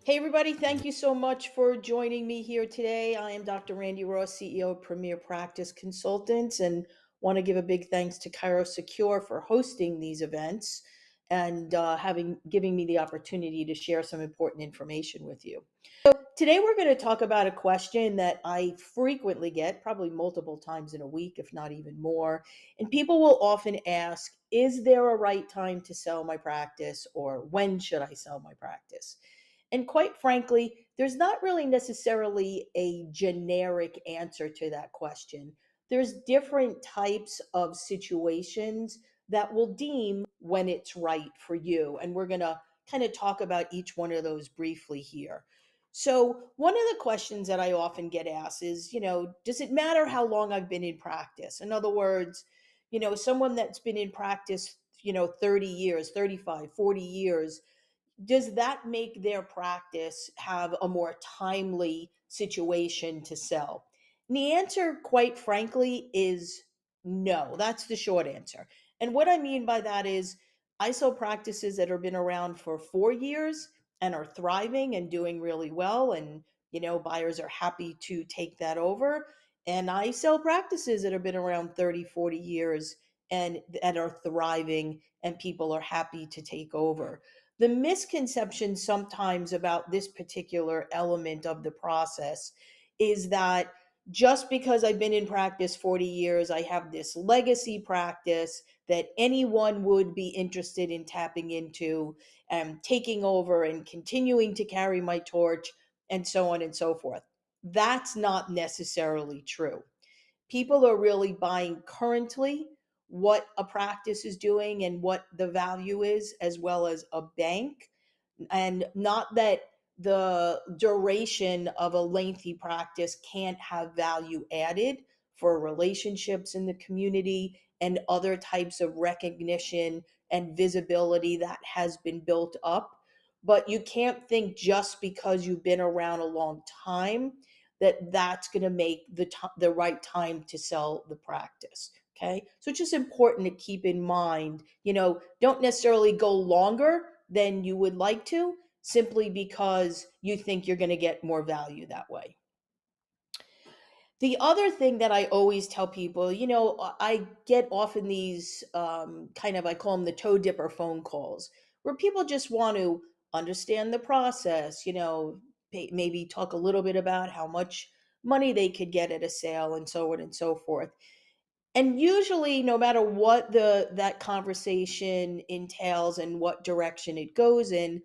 Hey, everybody, thank you so much for joining me here today. I am Dr. Randi Ross, CEO of Premier Practice Consultants, and want to give a big thanks to ChiroSecure for hosting these events and having giving me the opportunity to share some important information with you. Today, we're going to talk about a question that I frequently get, probably multiple times in a week, if not even more. And people will often ask, is there a right time to sell my practice, or when should I sell my practice? And quite frankly, there's not really necessarily a generic answer to that question. There's different types of situations that will deem when it's right for you. And we're going to kind of talk about each one of those briefly here. So, one of the questions that I often get asked is, does it matter how long I've been in practice? In other words, someone that's been in practice, 30 years, 35, 40 years, does that make their practice have a more timely situation to sell? And the answer, quite frankly, is no. That's the short answer. And what I mean by that is I sell practices that have been around for 4 years and are thriving and doing really well. And, buyers are happy to take that over. And I sell practices that have been around 30, 40 years and that are thriving and people are happy to take over. The misconception sometimes about this particular element of the process is that just because I've been in practice 40 years, I have this legacy practice that anyone would be interested in tapping into and taking over and continuing to carry my torch and so on and so forth. That's not necessarily true. People are really buying currently what a practice is doing and what the value is, as well as a bank. And not that the duration of a lengthy practice can't have value added for relationships in the community and other types of recognition and visibility that has been built up. But you can't think just because you've been around a long time that that's going to make the right time to sell the practice. Okay, so it's just important to keep in mind, don't necessarily go longer than you would like to simply because you think you're going to get more value that way. The other thing that I always tell people, I get often these I call them the toe dipper phone calls, where people just want to understand the process, maybe talk a little bit about how much money they could get at a sale and so on and so forth. And usually, no matter what that conversation entails and what direction it goes in,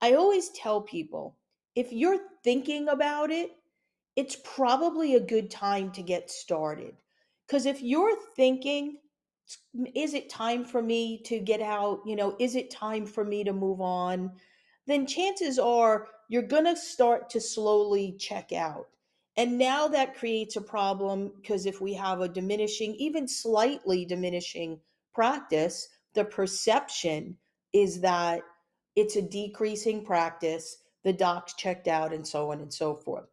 I always tell people, if you're thinking about it, it's probably a good time to get started. Because if you're thinking, is it time for me to get out? Is it time for me to move on? Then chances are you're going to start to slowly check out. And now that creates a problem because if we have a diminishing, even slightly diminishing practice, the perception is that it's a decreasing practice, the doc's checked out, and so on and so forth.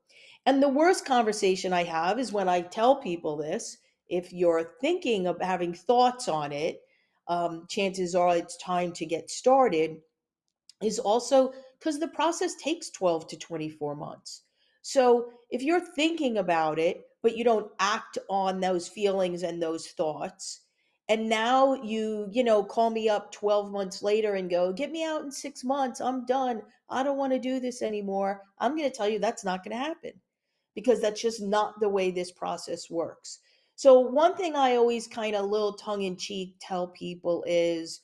And the worst conversation I have is when I tell people this. If you're thinking of having thoughts on it, chances are it's time to get started, is also because the process takes 12 to 24 months. So if you're thinking about it, but you don't act on those feelings and those thoughts, and now call me up 12 months later and go, get me out in 6 months. I'm done. I don't want to do this anymore. I'm going to tell you that's not going to happen because that's just not the way this process works. So, one thing I always kind of little tongue in cheek tell people is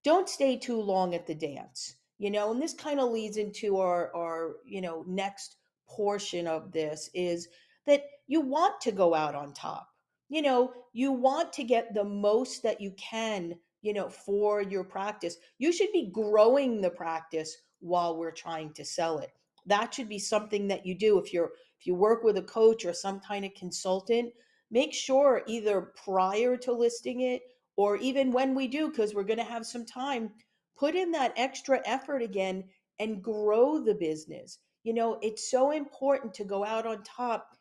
don't stay too long at the dance, and this kind of leads into our next portion of this is that you want to go out on top. You want to get the most that you can, for your practice. You should be growing the practice while we're trying to sell it. That should be something that you do. If you work with a coach or some kind of consultant, make sure either prior to listing it or even when we do, because we're going to have some time, put in that extra effort again and grow the business. It's so important to go out on top.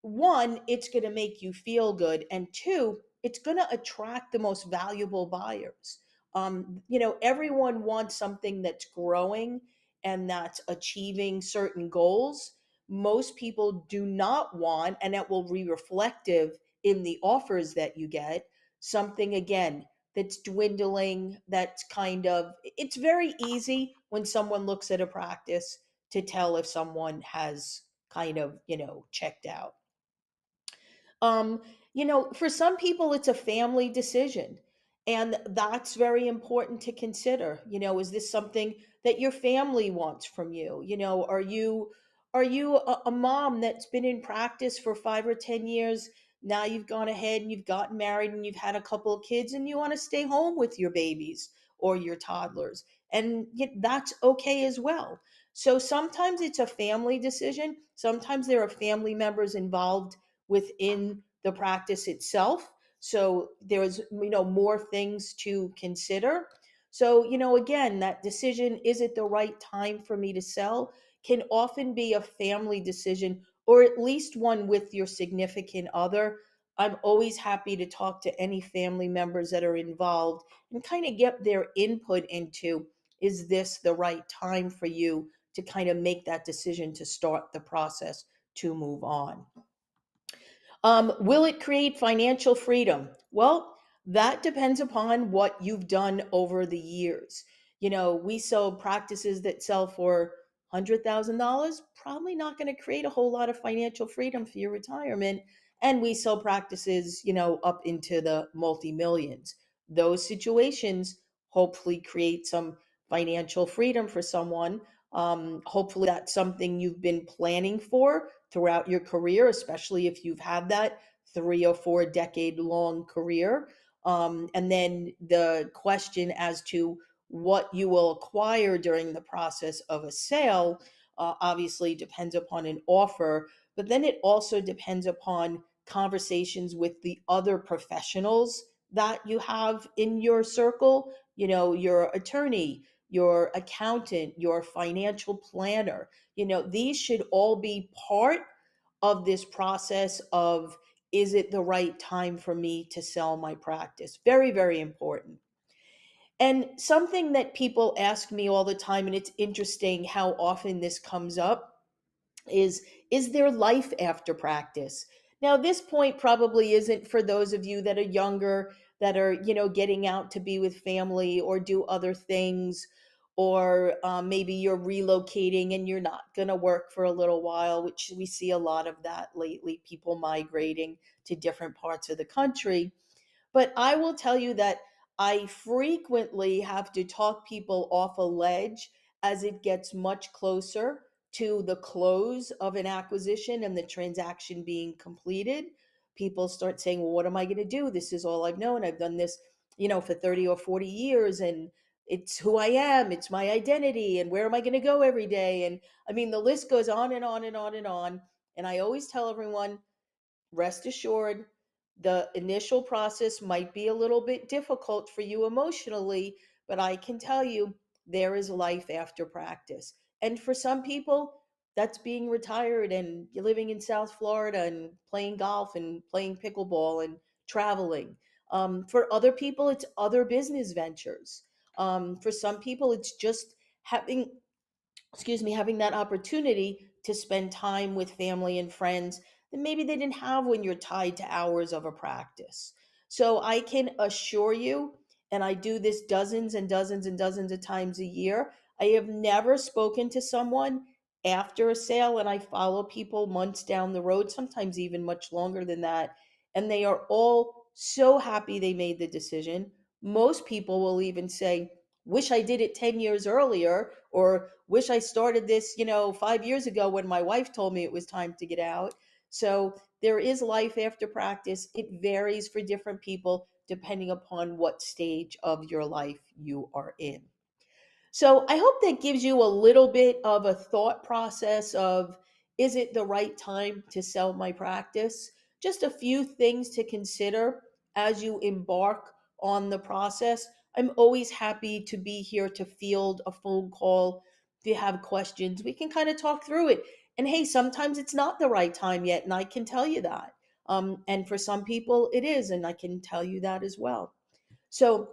One, it's going to make you feel good. And two, it's going to attract the most valuable buyers. Everyone wants something that's growing and that's achieving certain goals. Most people do not want, and that will be reflective in the offers that you get, something again that's dwindling, that's kind of, it's very easy when someone looks at a practice to tell if someone has kind of, checked out. um for some people it's a family decision, and that's very important to consider. Is this something that your family wants from you? Are you a mom that's been in practice for 5 or 10 years? Now you've gone ahead and you've gotten married and you've had a couple of kids and you want to stay home with your babies or your toddlers, and that's okay as well. So sometimes it's a family decision, sometimes there are family members involved within the practice itself. So there's, more things to consider. So, again, that decision, is it the right time for me to sell, can often be a family decision, or at least one with your significant other. I'm always happy to talk to any family members that are involved and kind of get their input into, is this the right time for you to kind of make that decision to start the process to move on. Will it create financial freedom? Well, that depends upon what you've done over the years. We sell practices that sell for $100,000, probably not going to create a whole lot of financial freedom for your retirement. And we sell practices, up into the multi millions. Those situations hopefully create some financial freedom for someone. Hopefully, that's something you've been planning for throughout your career, especially if you've had that 3 or 4 decade long career. And then the question as to what you will acquire during the process of a sale obviously depends upon an offer, but then it also depends upon conversations with the other professionals that you have in your circle, your attorney, your accountant, your financial planner. These should all be part of this process of, is it the right time for me to sell my practice? Very, very important. And something that people ask me all the time, and it's interesting how often this comes up, is there life after practice? Now this point probably isn't for those of you that are younger, that are getting out to be with family or do other things, or maybe you're relocating and you're not going to work for a little while, which we see a lot of that lately, people migrating to different parts of the country. But I will tell you that I frequently have to talk people off a ledge as it gets much closer to the close of an acquisition and the transaction being completed. People start saying, well, what am I going to do? This is all I've known. I've done this, for 30 or 40 years, and it's who I am. It's my identity. And where am I going to go every day? And I mean, the list goes on and on and on and on. And I always tell everyone, rest assured, the initial process might be a little bit difficult for you emotionally, but I can tell you there is life after practice. And for some people, that's being retired and you're living in South Florida and playing golf and playing pickleball and traveling. For other people, it's other business ventures. For some people, it's just having having that opportunity to spend time with family and friends that maybe they didn't have when you're tied to hours of a practice. So I can assure you, and I do this dozens and dozens and dozens of times a year, I have never spoken to someone after a sale, and I follow people months down the road, sometimes even much longer than that, and they are all so happy they made the decision. Most people will even say, wish I did it 10 years earlier, or wish I started this, 5 years ago when my wife told me it was time to get out. So there is life after practice. It varies for different people depending upon what stage of your life you are in. So I hope that gives you a little bit of a thought process of, is it the right time to sell my practice? Just a few things to consider as you embark on the process. I'm always happy to be here to field a phone call. If you have questions, we can kind of talk through it. And hey, sometimes it's not the right time yet, and I can tell you that. And for some people, it is, and I can tell you that as well. So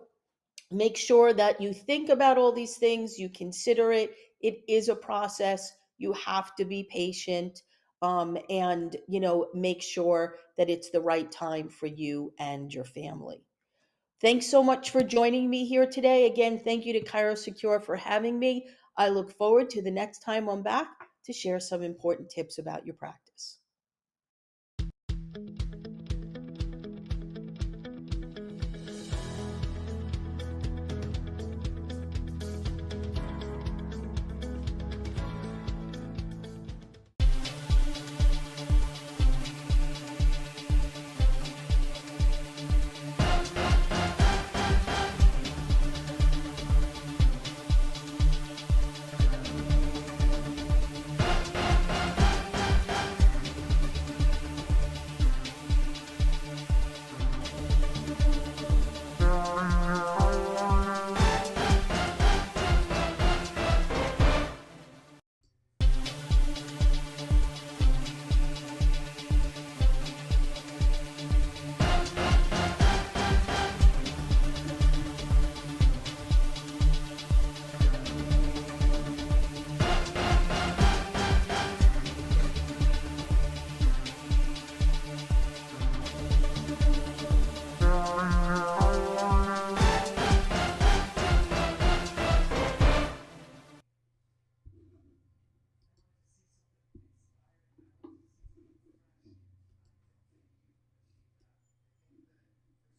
make sure that you think about all these things, you consider it. It is a process. You have to be patient, and make sure that it's the right time for you and your family. Thanks so much for joining me here today. Again, thank you to ChiroSecure for having me. I look forward to the next time I'm back to share some important tips about your practice.